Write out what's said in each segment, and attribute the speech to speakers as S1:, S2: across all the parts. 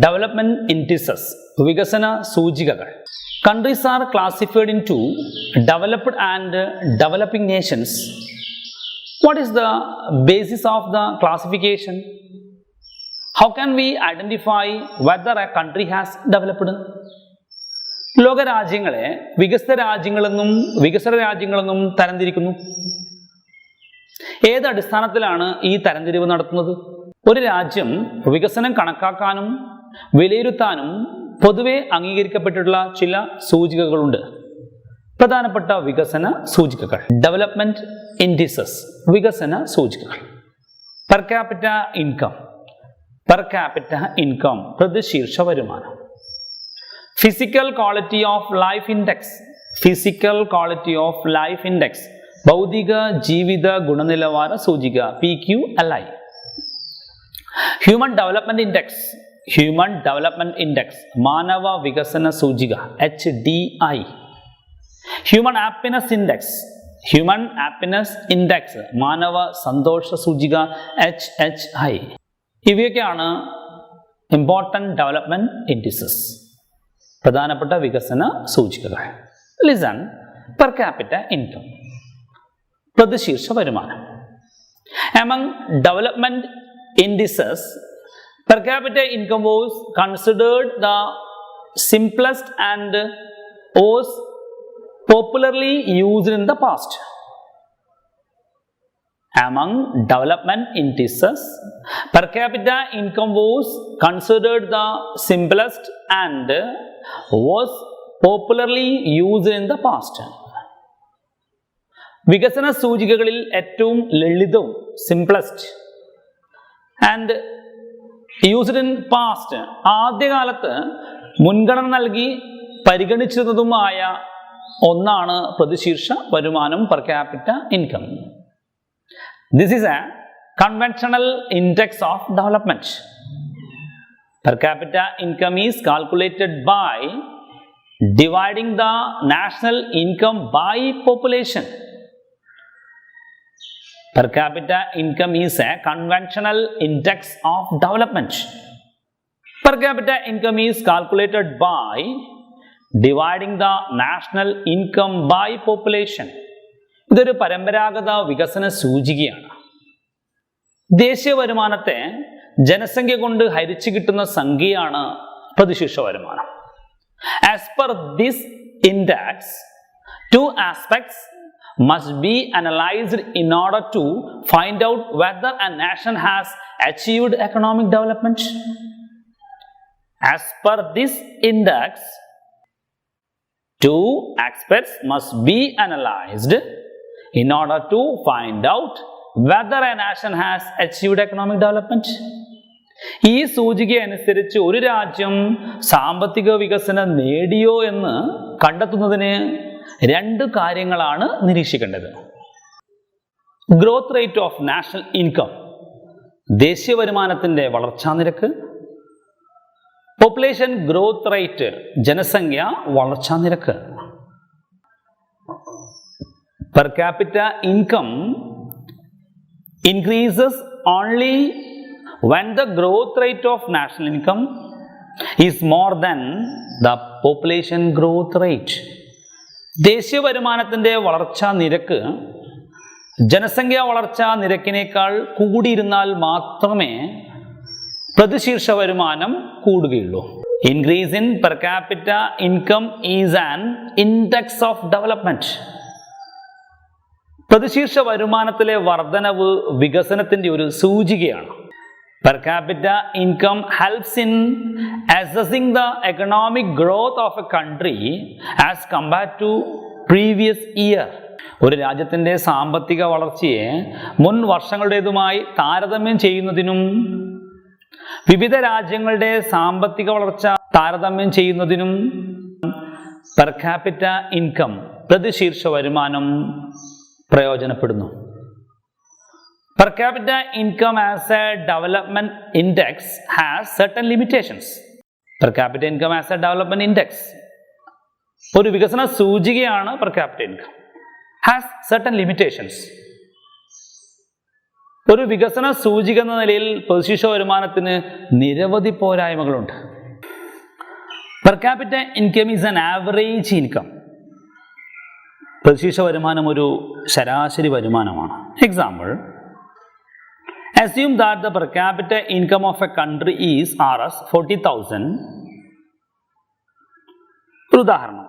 S1: Development indices, വികസന സൂചികകൾ. Countries are classified into developed and developing nations. What is the basis of the classification? How can we identify whether a country has developed? ലോകരാജ്യങ്ങളെ വികസിത രാജ്യങ്ങളെന്നും വികസ്വര രാജ്യങ്ങളെന്നും തരംതിരിക്കുന്നു. ഏത് അടിസ്ഥാനത്തിലാണ് ഈ തരംതിരിവ് നടത്തുന്നത്? ഒരു രാജ്യം വികസനം കണക്കാക്കാനും വിലയിരുത്താനും പൊതുവെ അംഗീകരിക്കപ്പെട്ടിട്ടുള്ള ചില സൂചികകളുണ്ട്. പ്രധാനപ്പെട്ട വികസന സൂചികകൾ. ഡെവലപ്മെന്റ് ഇൻഡിസസ്, വികസന സൂചികകൾ. Per capita income, per capita income, പ്രതിശീർഷ വരുമാനം. Physical quality of life index, physical quality of life index, ഭൗതിക ജീവിത ഗുണനിലവാര സൂചിക PQLI. Human development index, human development index, മാനവ വികസന സൂചിക HDI. Human happiness index, human happiness index, മാനവ സന്തോഷ സൂചിക HHI. ഇവയൊക്കെയാണ് ഇമ്പോർട്ടൻറ്റ് ഡെവലപ്മെന്റ് ഇൻഡിസസ്, പ്രധാനപ്പെട്ട വികസന സൂചികകൾ. ലിസൺ. പെർ ക്യാപിറ്റ ഇൻകം, പ്രതിശീർഷ വരുമാനം. Among development indices, per capita income was considered the simplest and was popularly used in the past. Among development indices, per capita income was considered the simplest and was popularly used in the past. വികസന സൂചികകളിൽ ഏറ്റവും ലളിതവും simplest and used in past, ആദ്യകാലത്ത് മുൻഗണന നൽകി പരിഗണിച്ചിരുന്നതുമായ ഒന്നാണ് പ്രതിശീർഷ വരുമാനം, per capita income. This is a conventional index of development. Per capita income is calculated by dividing the national income by population. Per capita income is a conventional index of development. Per capita income is calculated by dividing the national income by population. ഇതൊരു പരമ്പരാഗത വികസന സൂചികയാണ്. ദേശീയ വരുമാനത്തെ ജനസംഖ്യ കൊണ്ട് ഹരിച്ചു കിട്ടുന്ന സംഖ്യയാണ് പ്രതിശീർഷ വരുമാനം. As per this index, two aspects must be analyzed in order to find out whether a nation has achieved economic development. As per this index, two aspects must be analyzed in order to find out whether a nation has achieved economic development. ഈ സൂചിക അനുസരിച്ച് ഒരു രാജ്യം സാമ്പത്തിക വികസനം നേടിയോ എന്ന് കണ്ടെത്തുന്നതിന് രണ്ട് കാര്യങ്ങളാണ് നിരീക്ഷിക്കേണ്ടത്. Growth rate of national income, ദേശീയ വരുമാനത്തിൻ്റെ വളർച്ചാ നിരക്ക്. പോപ്പുലേഷൻ ഗ്രോത്ത് റേറ്റ്, ജനസംഖ്യ വളർച്ചാ നിരക്ക്. Per capita income increases only when the growth rate of national income is more than the population growth rate. ദേശീയ വരുമാനത്തിൻ്റെ വളർച്ചാ നിരക്ക് ജനസംഖ്യാ വളർച്ചാ നിരക്കിനേക്കാൾ കൂടിയിരുന്നാൽ മാത്രമേ പ്രതിശീർഷ വരുമാനം കൂടുകയുള്ളൂ. Increase in per capita income is an index of development. പ്രതിശീർഷ വരുമാനത്തിലെ വർധനവ് വികസനത്തിൻ്റെ ഒരു സൂചികയാണ്. Per capita income helps in assessing the economic growth of a country as compared to previous year. ഒരു രാജ്യത്തിൻ്റെ സാമ്പത്തിക വളർച്ചയെ മുൻ വർഷങ്ങളുടേതുമായി താരതമ്യം ചെയ്യുന്നതിനും വിവിധ രാജ്യങ്ങളുടെ സാമ്പത്തിക വളർച്ച താരതമ്യം ചെയ്യുന്നതിനും per capita income, പ്രതിശീർഷ വരുമാനം പ്രയോജനപ്പെടുന്നു. Per capita income as a development index has certain limitations. Per capita income as a development index, ഒരു വികസന സൂചികയാണ് per capita income, has certain limitations. ഒരു വികസന സൂചിക എന്ന നിലയിൽ പ്രതിശീർഷ വരുമാനത്തിന് നിരവധി പോരായ്മകളുണ്ട്. Per capita income is an average income. പ്രതിശീർഷ വരുമാനം ഒരു ശരാശരി വരുമാനമാണ്. Example, assume that the per capita income of a country is Rs 40,000. ഒരു ഉദാഹരണം,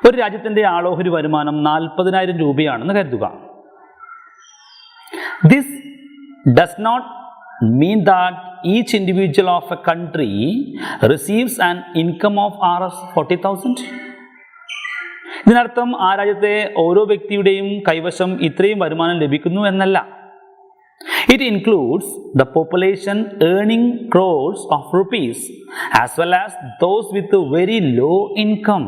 S1: ഒരു രാജ്യത്തിൻ്റെ ആളോഹരി വരുമാനം 40,000 രൂപയാണെന്ന് കരുതുക. This does not mean that each individual of a country receives an income of Rs 40,000. ഇതിനർത്ഥം ആ രാജ്യത്തെ ഓരോ വ്യക്തിയുടെയും കൈവശം ഇത്രയും വരുമാനം ലഭിക്കുന്നു എന്നല്ല. It includes the population earning crores of rupees as well as those with a very low income.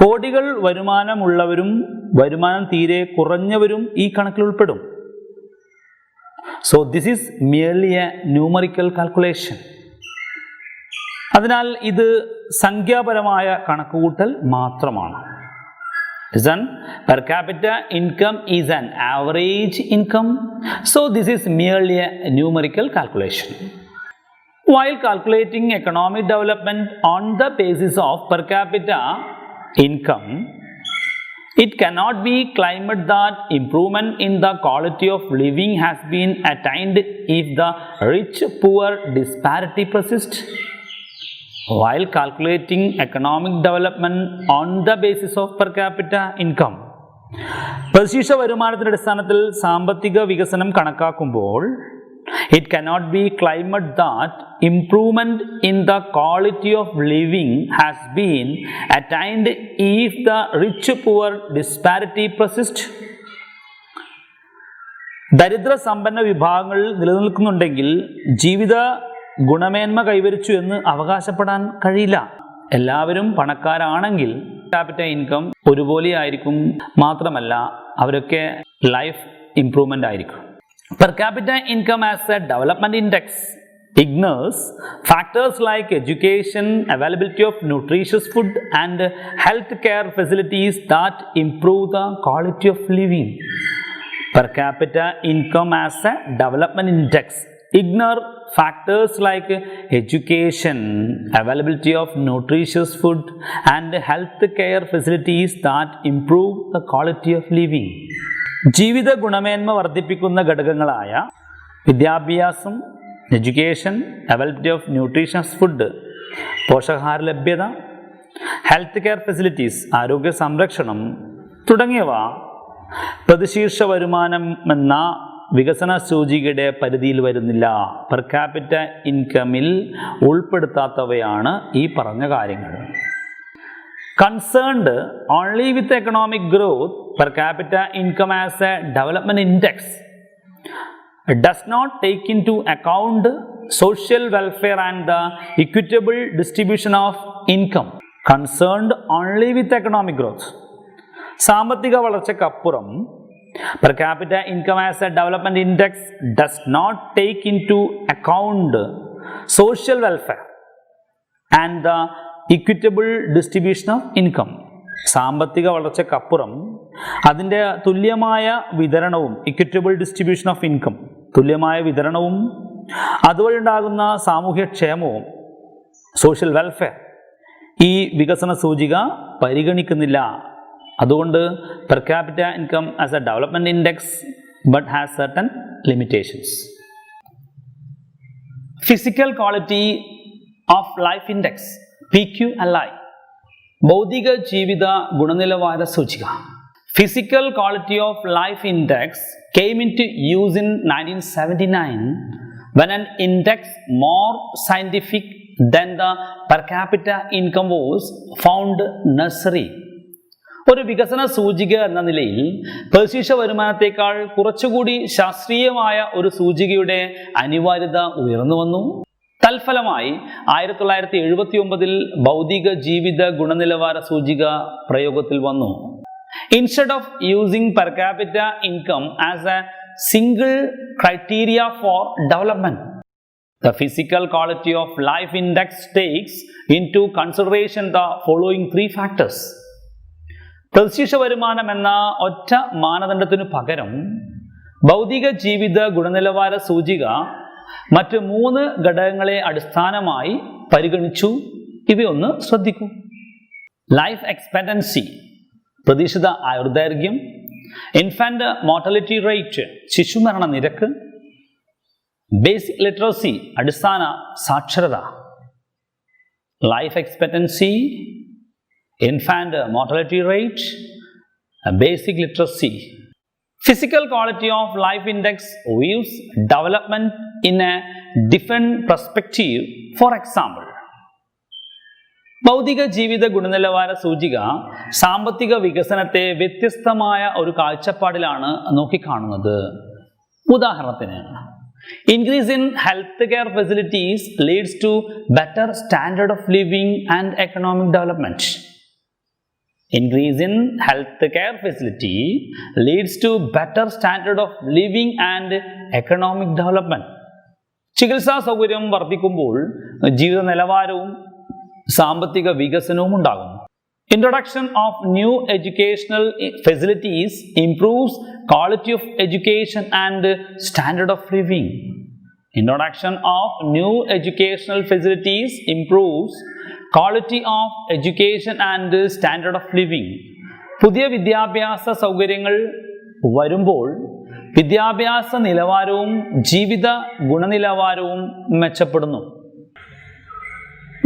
S1: കോടികൾ വരുമാനമുള്ളവരും വരുമാനം തീരെ കുറഞ്ഞവരും ഈ കണക്കിൽ ഉൾപ്പെടും. So this is merely a numerical calculation. അതിനാൽ ഇത് സംഖ്യാപരമായ കണക്കുകൂട്ടൽ മാത്രമാണ്. Listen, per capita income is an average income, so this is merely a numerical calculation. While calculating economic development on the basis of per capita income, it cannot be claimed that improvement in the quality of living has been attained if the rich-poor disparity persists. While calculating economic development on the basis of per capita income, പ്രതിശീർഷ വരുമാനത്തിന്റെ അടിസ്ഥാനത്തിൽ സാമ്പത്തിക വികസനം കണക്കാക്കുമ്പോൾ it cannot be claimed that improvement in the quality of living has been attained if the rich-poor disparity persists. ദരിദ്ര സമ്പന്ന വിഭാഗങ്ങൾ നിലനിൽക്കുന്നുണ്ടെങ്കിൽ ജീവിത ഗുണമേന്മ കൈവരിച്ചു എന്ന് അവകാശപ്പെടാൻ കഴിയില്ല. എല്ലാവരും പണക്കാരാണെങ്കിൽ ക്യാപിറ്റ ഇൻകം ഒരുപോലെ ആയിരിക്കും. മാത്രമല്ല അവരൊക്കെ ലൈഫ് ഇംപ്രൂവ്മെൻ്റ് ആയിരിക്കും. Per capita income as A development index ignores factors like education, availability of nutritious food and health care facilities that improve the quality of living. Per capita income as a development index ignore factors like education, availability of nutritious food and health care facilities that improve the quality of living. ജീവിത ഗുണമേന്മ വർദ്ധിപ്പിക്കുന്ന ഘടകങ്ങളായ വിദ്യാഭ്യാസം, education, availability of nutritious food, പോഷകാഹാര ലഭ്യത, health care facilities, ആരോഗ്യ സംരക്ഷണം തുടങ്ങിയവ പ്രതിശീർഷ വരുമാനം എന്ന വികസന സൂചികയുടെ പരിധിയിൽ വരുന്നില്ല. പെർ ക്യാപിറ്റ ഇൻകമിൽ ഉൾപ്പെടുത്താത്തവയാണ് ഈ പറഞ്ഞ കാര്യങ്ങൾ. Concerned only with economic growth, per capita income as a development index does not take into account social welfare and the equitable distribution of income. Concerned only with economic growth. സാമ്പത്തിക വളർച്ചയ്ക്കപ്പുറം per capita income as a development index does not take into account social welfare and the equitable distribution of income. സാമ്പത്തിക വളർച്ചയ്ക്കപ്പുറം അതിൻ്റെ തുല്യമായ വിതരണവും, equitable distribution of income, തുല്യമായ വിതരണവും അതുവഴി ഉണ്ടാകുന്ന സാമൂഹ്യക്ഷേമവും, social welfare ഈ വികസന സൂചിക പരിഗണിക്കുന്നില്ല. അതുകൊണ്ട് per capita income as A development index but has certain limitations. Physical quality of life index PQLI, ഭൗതിക ജീവിത ഗുണനിലവാര സൂചിക. Physical Quality of Life Index came into use in 1979 when an index more scientific than the per capita income was found necessary. ഒരു വികസന സൂചിക എന്ന നിലയിൽ പ്രതിശീർഷ വരുമാനത്തേക്കാൾ കുറച്ചുകൂടി ശാസ്ത്രീയമായ ഒരു സൂചികയുടെ അനിവാര്യത ഉയർന്നു വന്നു. തൽഫലമായി 1979 ഭൗതിക ജീവിത ഗുണനിലവാര സൂചിക പ്രയോഗത്തിൽ വന്നു. Instead of using per capita income as a single criteria for development, the Physical Quality of Life Index takes into consideration the following three factors. പ്രതിശീർഷ വരുമാനം എന്ന ഒറ്റ മാനദണ്ഡത്തിനു പകരം ഭൗതിക ജീവിത ഗുണനിലവാര സൂചിക മറ്റ് 3 ഘടകങ്ങളെ അടിസ്ഥാനമായി പരിഗണിച്ചു. ഇവയൊന്ന് ശ്രദ്ധിക്കൂ. ലൈഫ് എക്സ്പെക്റ്റൻസി, പ്രതീക്ഷിത ആയുർദൈർഘ്യം. ഇൻഫന്റ് മോർട്ടാലിറ്റി റേറ്റ്, ശിശുമരണ നിരക്ക്. ബേസിക് ലിറ്ററസി, അടിസ്ഥാന സാക്ഷരത. Life expectancy, infant mortality rate, basic literacy. Physical quality of life index views development in a different perspective. For example, ഭൗതിക ജീവിത ഗുണനിലവാര സൂചിക സാമ്പത്തിക വികസനത്തെ വ്യത്യസ്തമായ ഒരു കാഴ്ചപ്പാടിലാണ് നോക്കിക്കാണുന്നത്. ഉദാഹരണത്തിന്, increase in healthcare facilities leads to better standard of living and economic development. Increase in healthcare facility leads to better standard of living and economic development. ചികിത്സാ സൗകര്യം വർദ്ധിക്കുമ്പോൾ ജീവിത നിലവാരവും സാമ്പത്തിക വികസനവും ഉണ്ടാകുന്നു. Introduction of new educational facilities improves quality of education and standard of living. Introduction of new educational facilities improves quality of education and standard of living. പുതിയ വിദ്യാഭ്യാസ സൗകര്യങ്ങൾ വരുമ്പോൾ വിദ്യാഭ്യാസ നിലവാരവും ജീവിത ഗുണനിലവാരവും മെച്ചപ്പെടുന്നു.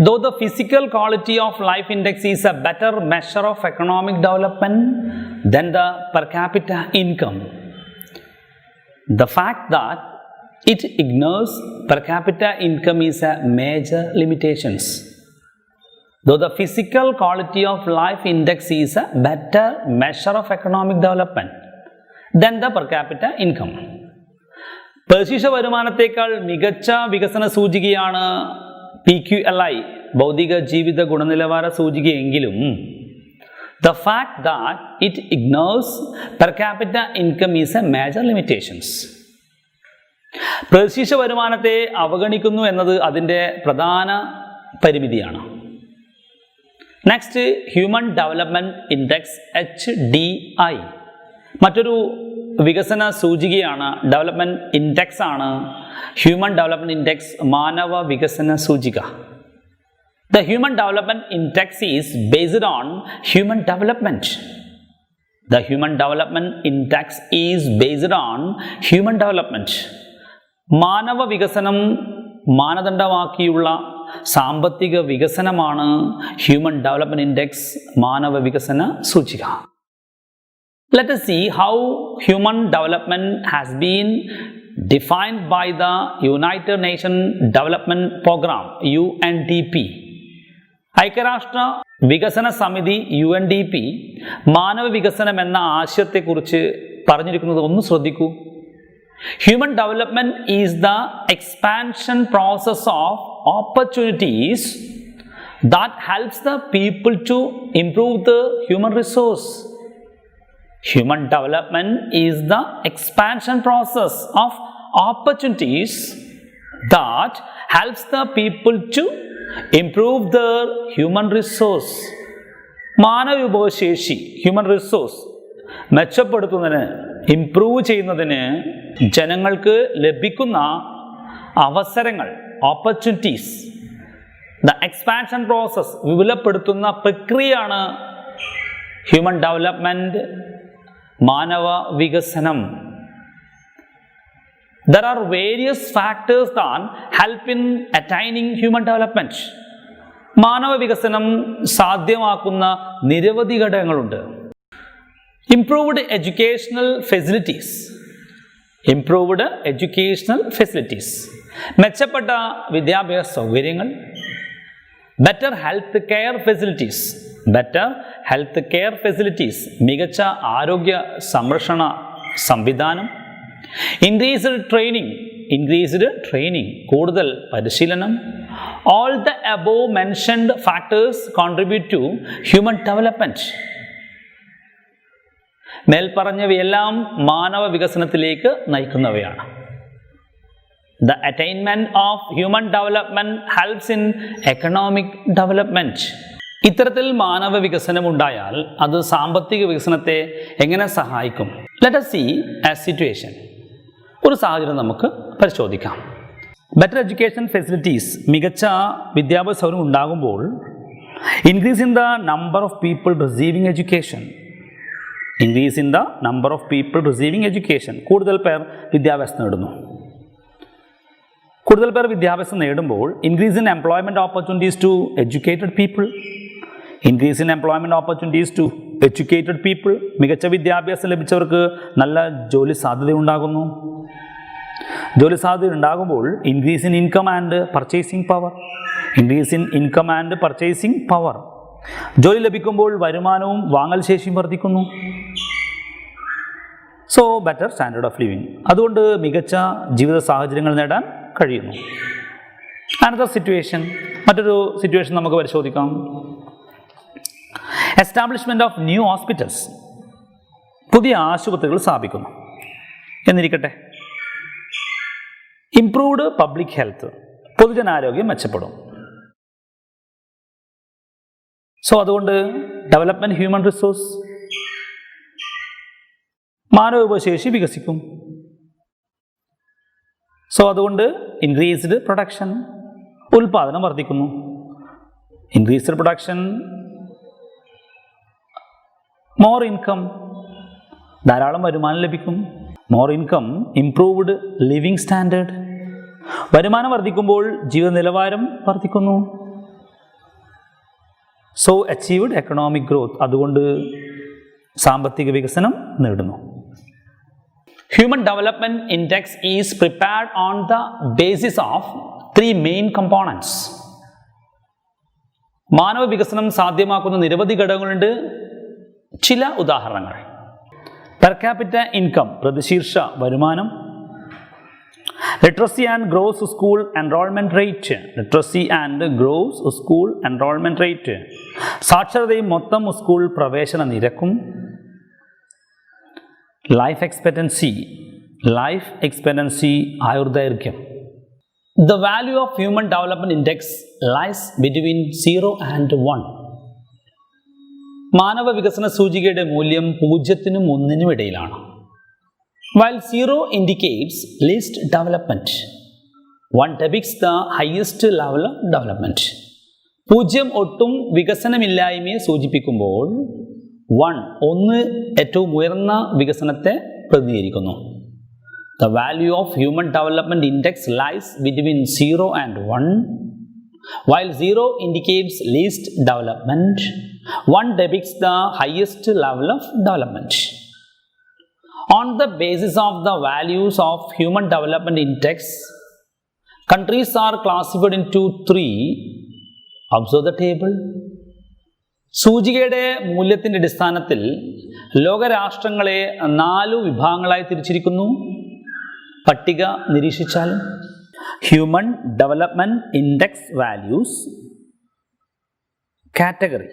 S1: Though the physical quality of life index is a better measure of economic development than the per capita income, the fact that it ignores per capita income is a major limitations. Though the physical quality of life index is a better measure of economic development than the per capita income. പ്രതിശീർഷ വരുമാനത്തേക്കാൾ മികച്ച വികസന സൂചികയാണ് PQLI, ഭൗതിക ജീവിത ഗുണനിലവാര സൂചികയെങ്കിലും the fact that it ignores per capita income is a major limitations. പ്രതിശീർഷ വരുമാനത്തെ അവഗണിക്കുന്നു എന്നത് അതിൻ്റെ പ്രധാന പരിമിതിയാണ്. Next, human development index HDI, മറ്റൊരു വികസന സൂചികയാണ്. ഡെവലപ്മെൻറ്റ് ഇൻഡെക്സ് ആണ് ഹ്യൂമൻ ഡെവലപ്മെൻറ്റ് ഇൻഡെക്സ്, മാനവ വികസന സൂചിക. The Human Development Index is based on human development. The Human Development Index is based on human development. മാനവ വികസനം മാനദണ്ഡമാക്കിയുള്ള സാമ്പത്തിക വികസനമാണ് ഹ്യൂമൻ ഡെവലപ്മെൻറ്റ് ഇൻഡെക്സ്, മാനവ വികസന സൂചിക. Let us see how human development has been defined by the United Nations Development Program UNDP. ഐക്യരാഷ്ട്ര വികസന സമിതി UNDP മാനവ വികസനം എന്ന ആശയത്തെക്കുറിച്ച് പറഞ്ഞിരിക്കുന്നത് ഒന്ന് ശ്രദ്ധിക്കൂ. Human development is the expansion process of opportunities that helps the people to improve the human resource. Human development is the expansion process of opportunities that helps the people to improve their human resource. മാനവ വിഭവശേഷി, human resource മെച്ചപ്പെടുത്തുന്നതിന്, improve ചെയ്യുന്നതിന് ജനങ്ങൾക്ക് ലഭിക്കുന്ന അവസരങ്ങൾ, opportunities, the expansion process, വിപുലപ്പെടുത്തുന്ന പ്രക്രിയയാണ് human development, മാനവ വികസനം. There are various factors that help in attaining human development. മാനവ വികസനം സാധ്യമാക്കുന്ന നിരവധി ഘടകങ്ങളുണ്ട്. Improved educational facilities. Improved educational facilities. മെച്ചപ്പെട്ട വിദ്യാഭ്യാസ സൗകര്യങ്ങൾ. Better health care facilities. Better health care facilities. മികച്ച ആരോഗ്യ സംരക്ഷണ സംവിധാനം. Increased training. Increased training. കൂടുതൽ പരിശീലനം. All the above mentioned factors contribute to human development. മേൽപ്പറഞ്ഞവയെല്ലാം മാനവ വികസനത്തിലേക്ക് നയിക്കുന്നവയാണ്. The attainment of human development helps in economic development. ഇത്തരത്തിൽ മാനവ വികസനം ഉണ്ടായാൽ അത് സാമ്പത്തിക വികസനത്തെ എങ്ങനെ സഹായിക്കും? Let us see a situation. ഒരു സാഹചര്യം നമുക്ക് പരിശോധിക്കാം. ബെറ്റർ എഡ്യൂക്കേഷൻ ഫെസിലിറ്റീസ്, മികച്ച വിദ്യാഭ്യാസ സൗകര്യം ഉണ്ടാകുമ്പോൾ increase in the number of people receiving education, increase in the number of people receiving education, കൂടുതൽ പേർ വിദ്യാഭ്യാസം നേടുന്നു. കൂടുതൽ പേർ വിദ്യാഭ്യാസം നേടുമ്പോൾ increase in employment opportunities to educated people, increase in employment opportunities to educated people, മികച്ച വിദ്യാഭ്യാസം ലഭിച്ചവർക്ക് നല്ല ജോലി സാധ്യത ഉണ്ടാകുന്നു. ജോലി സാധ്യത ഉണ്ടാകുമ്പോൾ increase in income and purchasing power, increase in income and purchasing power, ജോലി ലഭിക്കുമ്പോൾ വരുമാനവും വാങ്ങൽ ശേഷിയും വർദ്ധിക്കുന്നു. So better standard of living, അതുകൊണ്ട് മികച്ച ജീവിത സാഹചര്യങ്ങൾ നേടാൻ കഴിയുന്നു. അനദർ സിറ്റുവേഷൻ, മറ്റൊരു സിറ്റുവേഷൻ നമുക്ക് പരിശോധിക്കാം. എസ്റ്റാബ്ലിഷ്മെൻറ്റ് ഓഫ് ന്യൂ ഹോസ്പിറ്റൽസ്, പുതിയ ആശുപത്രികൾ സ്ഥാപിക്കുന്നു എന്നിരിക്കട്ടെ. ഇംപ്രൂവ്ഡ് പബ്ലിക് ഹെൽത്ത്, പൊതുജനാരോഗ്യം മെച്ചപ്പെടും. സോ അതുകൊണ്ട് ഡെവലപ്മെൻറ്റ് ഹ്യൂമൻ റിസോഴ്സ്, മാനവവിഭവശേഷി വികസിക്കും. സോ അതുകൊണ്ട് ഇൻക്രീസ്ഡ് പ്രൊഡക്ഷൻ, ഉൽപാദനം വർദ്ധിക്കുന്നു. ഇൻക്രീസ്ഡ് പ്രൊഡക്ഷൻ, മോർ ഇൻകം, ധാരാളം വരുമാനം ലഭിക്കും. More income, improved living standard, വരുമാനം വർദ്ധിക്കുമ്പോൾ ജീവിത നിലവാരം വർദ്ധിക്കുന്നു. സോ അച്ചീവ്ഡ് എക്കണോമിക് ഗ്രോത്ത്, അതുകൊണ്ട് സാമ്പത്തിക വികസനം നേടുന്നു. Human Development Index is prepared on the basis of three main components. മാനവ വികസനം സാധ്യമാക്കുന്ന നിരവധി ഘടകങ്ങളുണ്ട്. ചില ഉദാഹരണങ്ങൾ: പെർ ക്യാപിറ്റ ഇൻകം, പ്രതിശീർഷ വരുമാനം; literacy and gross school enrolment rate, literacy and gross school enrolment rate, സാക്ഷരതയും മൊത്തം സ്കൂൾ പ്രവേശന നിരക്കും; ലൈഫ് എക്സ്പെക്റ്റൻസി ആയുർദൈർഘ്യം. The value of Human Development Index lies between 0 and 1. മാനവ വികസന സൂചികയുടെ മൂല്യം 0 നും 1 നും ഇടയിലാണ്. While 0 indicates least development, 1 depicts the highest level of development. 0 ഒട്ടും വികസനമില്ലായ്മയെ സൂചിപ്പിക്കുമ്പോൾ 1 ഏറ്റവും ഉയർന്ന വികസനത്തെ പ്രതിനിധീകരിക്കുന്നു. The value of Human Development Index lies between 0 and 1. While 0 indicates least development, 1 depicts the highest level of development. On the basis of the values of Human Development Index, countries are classified into 3. Observe the table. സൂചികയുടെ മൂല്യത്തിൻ്റെ അടിസ്ഥാനത്തിൽ ലോകരാഷ്ട്രങ്ങളെ 4 വിഭാഗങ്ങളായി തിരിച്ചിരിക്കുന്നു. പട്ടിക നിരീക്ഷിച്ചാൽ human development index values category,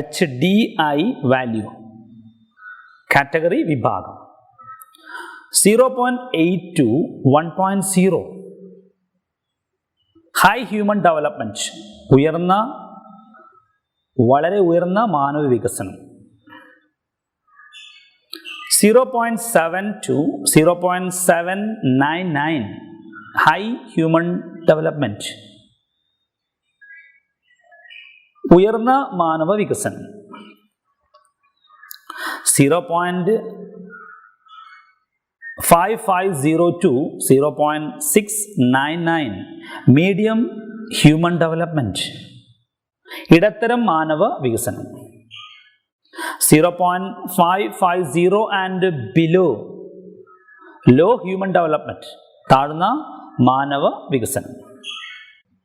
S1: HDI value, category വിഭാഗം 0.8 to 1.0. High human development, വളരെ ഉയർന്ന മാനവ വികസനം 0.7 to 0.799. ഹൈ ഹ്യൂമൻ ഡെവലപ്മെൻറ്റ്, ഉയർന്ന മാനവ വികസനം 0.5502 to 0.699. മീഡിയം ഹ്യൂമൻ ഡെവലപ്മെൻറ്റ്, ഇടത്തരം മാനവ വികസനം 0.550 and below. Low human development, താഴ്ന്ന മാനവ വികസനം.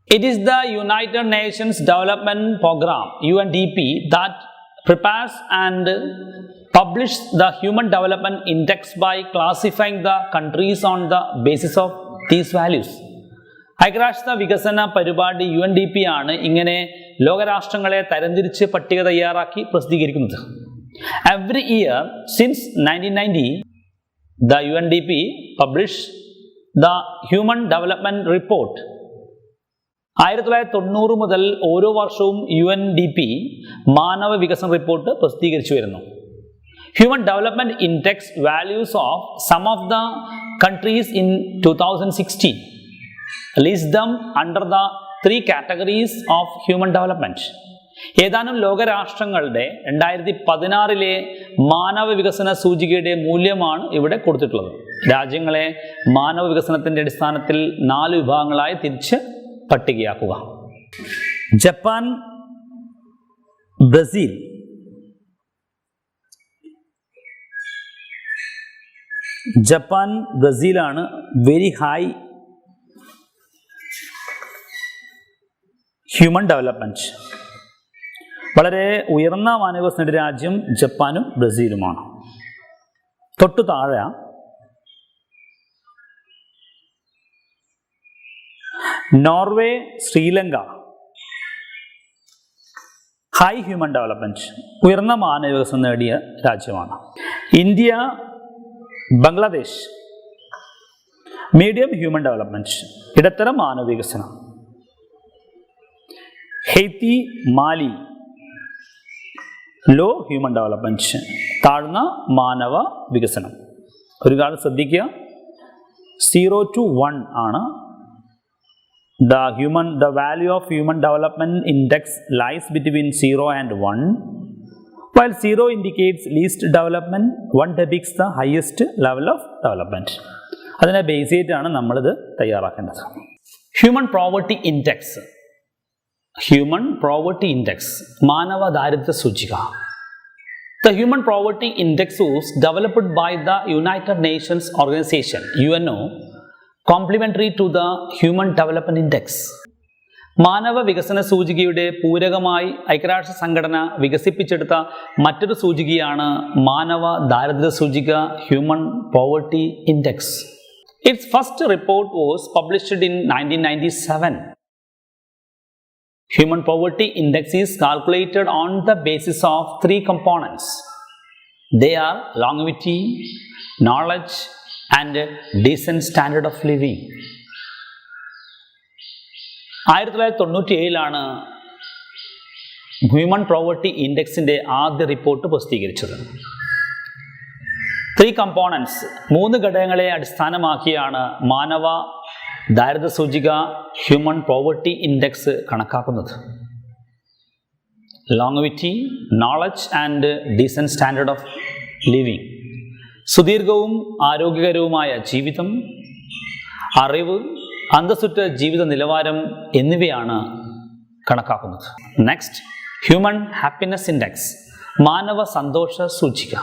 S1: It is the United Nations Development Program (UNDP) that prepares and publishes the Human Development Index by classifying the countries on the basis of these values. ഐക്യരാഷ്ട്ര വികസന പരിപാടി UNDP ആണ് ഇങ്ങനെ ലോകരാഷ്ട്രങ്ങളെ തരംതിരിച്ച് പട്ടിക തയ്യാറാക്കി പ്രസിദ്ധീകരിക്കുന്നത്. Every year since 1990, the UNDP published the Human Development Report. 1990 മുതൽ ഓരോ വർഷവും UNDP മാനവ വികസന റിപ്പോർട്ട് പ്രസിദ്ധീകരിച്ചു വരുന്നു. Human Development Index values of some of the countries in 2016. List them under the 3 categories of human development. ഏതാനും ലോകരാഷ്ട്രങ്ങളുടെ 2016 മാനവ വികസന സൂചികയുടെ മൂല്യമാണ് ഇവിടെ കൊടുത്തിട്ടുള്ളത്. രാജ്യങ്ങളെ മാനവ വികസനത്തിന്റെ അടിസ്ഥാനത്തിൽ 4 വിഭാഗങ്ങളായി തിരിച്ച് പട്ടികയാക്കുക. ജപ്പാൻ, ബ്രസീൽ, ബ്രസീലാണ് വെരി ഹൈ ഹ്യൂമൻ ഡെവലപ്മെന്റ്. വളരെ ഉയർന്ന മാനവവികസന രാജ്യം ജപ്പാനും ബ്രസീലുമാണ്. തൊട്ടു താഴെ Norway, Sri Lanka high human development, ഉയർന്ന മാനവവികസനം നേടിയ രാജ്യമാണ്. India, Bangladesh medium human development, ഇടത്തരം മാനവവികസനം. Haiti, Mali low human development, താഴ്ന്ന മാനവ വികസനം. ഒരു കാര്യം ശ്രദ്ധിക്കുക, 0 to 1 ആണ്. The value of human development index lies between 0 and 1. While 0 indicates least development, 1 depicts the highest level of development. അതിനെ ബേസ് ചെയ്തിട്ടാണ് നമ്മളിത് തയ്യാറാക്കേണ്ടത്. ഹ്യൂമൻ പോവർട്ടി ഇൻഡെക്സ്, മാനവ ദാരിദ്ര്യ സൂചിക. The Human Poverty Index was developed by the United Nations Organization (UNO) complementary to the Human Development Index. മാനവ വികസന സൂചികയുടെ പൂരകമായി ഐക്യരാഷ്ട്ര സംഘടന വികസിപ്പിച്ചെടുത്ത മറ്റൊരു സൂചികയാണ് മാനവ ദാരിദ്ര്യ സൂചിക, human poverty index. Its first report was published in 1997. Human Poverty Index is calculated on the basis of 3 components. They are longevity, knowledge, and decent standard of living. 1997 human poverty ഇൻഡെക്സിന്റെ ആദ്യ റിപ്പോർട്ട് പ്രസിദ്ധീകരിച്ചത്. 3 components, 3 ഘടകങ്ങളെ അടിസ്ഥാനമാക്കിയാണ് മാനവ ദാരിദ്ര്യ സൂചിക, human poverty index കണക്കാക്കുന്നത്. Longevity, knowledge and decent standard of living, സുദീർഘവും ആരോഗ്യകരവുമായ ജീവിതം, അറിവ്, അന്തസ്സുറ്റ ജീവിത നിലവാരം എന്നിവയാണ് കണക്കാക്കുന്നത്. നെക്സ്റ്റ്, ഹ്യൂമൻ ഹാപ്പിനെസ് ഇൻഡെക്സ്, മാനവ സന്തോഷ സൂചിക.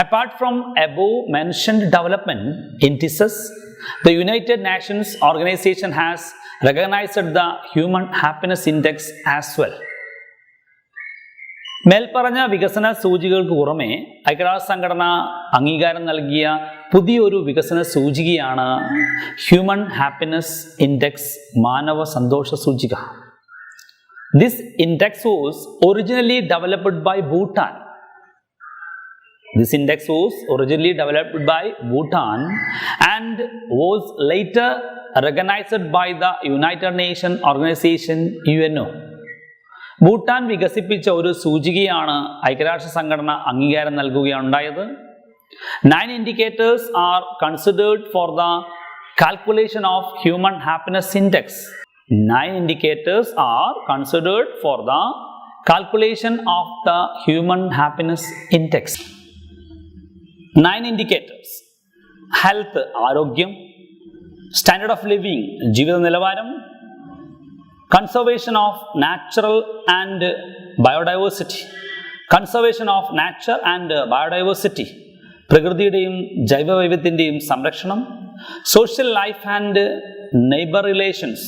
S1: Apart from above mentioned development indices, the United Nations Organization has recognized the Human Happiness Index as well. മേൽപ്പറഞ്ഞ വികസന സൂചികകൾക്ക് പുറമെ ഐക്യരാഷ്ട്ര സംഘടന അംഗീകാരം നൽകിയ പുതിയൊരു വികസന സൂചികയാണ് ഹ്യൂമൻ ഹാപ്പിനെസ് ഇൻഡെക്സ്, മാനവ സന്തോഷ സൂചിക. This index was originally developed by Bhutan. This index was originally developed by Bhutan and was later recognized by the United Nations Organization (UNO). Bhutan വികസിപ്പിച്ച ഒരു സൂചികയാണ് ഐക്യരാഷ്ട്ര സംഘടന അംഗീകാരം നൽകുകയുണ്ടായത്. 9 indicators are considered for the calculation of Human Happiness Index. 9 indicators are considered for the calculation of the Human Happiness Index. 9 indicators: health, ആരോഗ്യം; standard of living, ജീവിത നിലവാരം; conservation of natural and biodiversity, conservation of nature and biodiversity, പ്രകൃതിയുടെയും ജൈവവൈവിധ്യത്തിൻ്റെയും സംരക്ഷണം; social life and neighbor relations,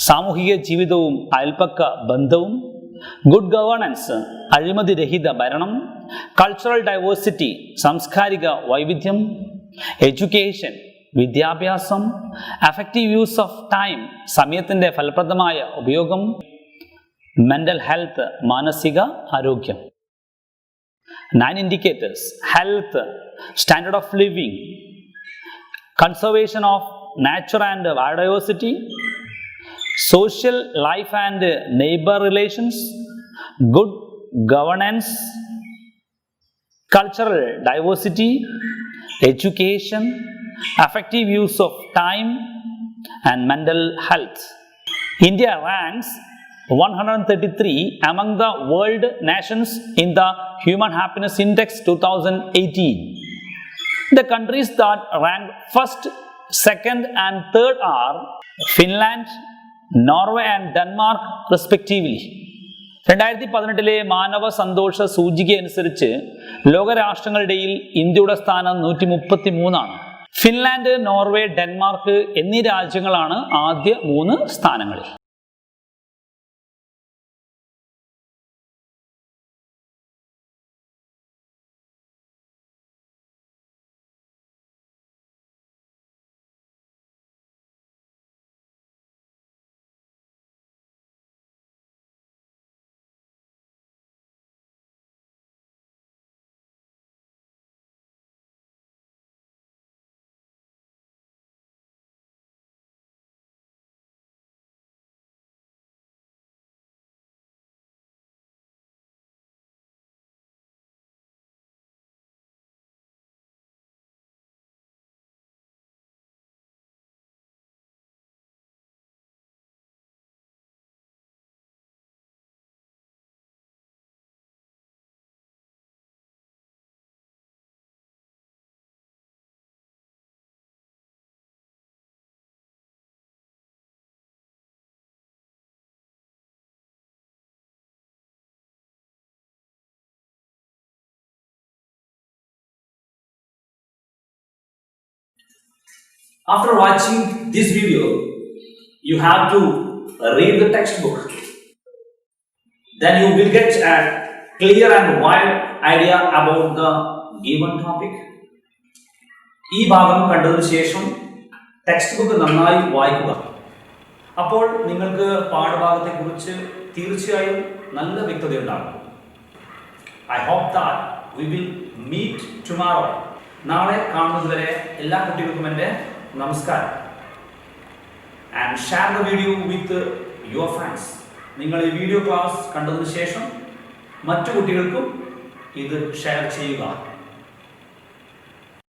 S1: സാമൂഹിക ജീവിതവും അയൽപക്ക ബന്ധവും; good governance, അഴിമതിരഹിത ഭരണം; cultural diversity, സാംസ്കാരിക വൈവിധ്യം; എഡ്യൂക്കേഷൻ, വിദ്യാഭ്യാസം; എഫക്റ്റീവ് യൂസ് ഓഫ് ടൈം, സമയത്തിൻ്റെ ഫലപ്രദമായ ഉപയോഗം; മെൻ്റൽ ഹെൽത്ത്, മാനസിക ആരോഗ്യം. 9 indicators: health, standard of living, conservation of nature and biodiversity, social life and neighbor relations, good governance, cultural diversity, education, effective use of time, and mental health. India ranks 133 among the world nations in the Human Happiness Index 2018. The countries that rank first, second and third are Finland, Norway and Denmark respectively. 2018 മാനവ സന്തോഷ സൂചിക അനുസരിച്ച് ലോകരാഷ്ട്രങ്ങളുടെ ഇന്ത്യയുടെ സ്ഥാനം 133 ആണ്. Finland, Norway, Denmark എന്നീ രാജ്യങ്ങളാണ് ആദ്യ 3 സ്ഥാനങ്ങളിൽ. After watching this video, you have to read the textbook. Then you will get a clear and wide idea about the given topic. ഈ ഭാഗം കണ്ടതിനു ശേഷം ടെക്സ്റ്റ് ബുക്ക് നന്നായി വായിക്കുക. അപ്പോൾ നിങ്ങൾക്ക് പാഠഭാഗത്തെക്കുറിച്ച് തീർച്ചയായും നല്ല വ്യക്തതയുണ്ടാകും. I hope that we will meet tomorrow. നാളെ കാണുന്നതുവരെ എല്ലാ കുട്ടികൾക്കും എൻ്റെ നമസ്കാരം. And share the video with your friends. നിങ്ങൾ ഈ വീഡിയോ ക്ലാസ് കണ്ടതിന് ശേഷം മറ്റു കുട്ടികൾക്കും ഇത് ഷെയർ ചെയ്യുക.